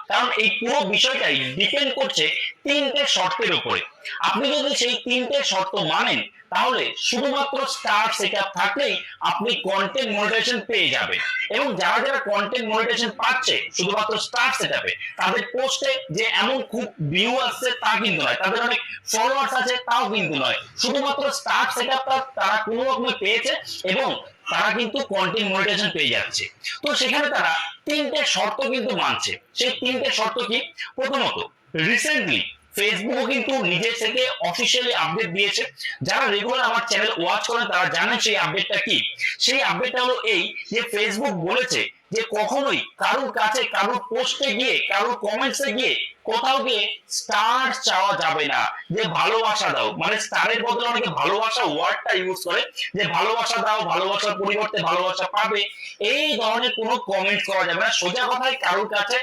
কারণ এই পুরো বিষয়টাই ডিপেন্ড করছে তিনটে শর্তের উপরে। আপনি যদি সেই তিনটে শর্ত মানেন তাহলে শুধুমাত্র স্টার সেটআপ থাকলেই আপনি কন্টেন্ট মনিটাইজেশন পেয়ে যাবেন। এবং যারা যারা কন্টেন্ট মনিটাইজেশন পাচ্ছে শুধুমাত্র স্টার সেটআপে, তাদের পোস্টে যে এমন খুব ভিউ আসছে তা কিন্তু নয়, তাদের অনেক ফলোয়ার্স আছে তাও কিন্তু নয়, শুধুমাত্র স্টার সেটআপটা তারা কোনো রকমে পেয়েছে এবং তারা কিন্তু কন্টেন্ট মনিটাইজেশন পেয়ে যাচ্ছে। তো সেখানে তারা তিনটে শর্ত কিন্তু মানছে। সেই তিনটে শর্ত কি? প্রথমত, রিসেন্টলি ফেসবুকও কিন্তু নিজের থেকে অফিসিয়ালি আপডেট দিয়েছে। যারা রেগুলার আমার চ্যানেল ওয়াচ করেন তারা জানেন সেই আপডেটটা কি। সেই আপডেটটা হলো এই যে ফেসবুক বলেছে যে কখনোই কারোর কাছে কারোর পোস্টে গিয়ে কারোর কমেন্টসে গিয়ে কোথাও গিয়ে স্টার চাওয়া যাবে না, যে ভালোবাসা দাও, মানে স্টারের বদলে অনেকে ভালোবাসা ওয়ার্ডটা ইউজ করে, যে ভালোবাসা দাও, ভালোবাসার পরিবর্তে ভালোবাসা পাবে, এই ধরনের কোনো কমেন্ট করা যাবে না। সোজা কথায় কারোর কাছে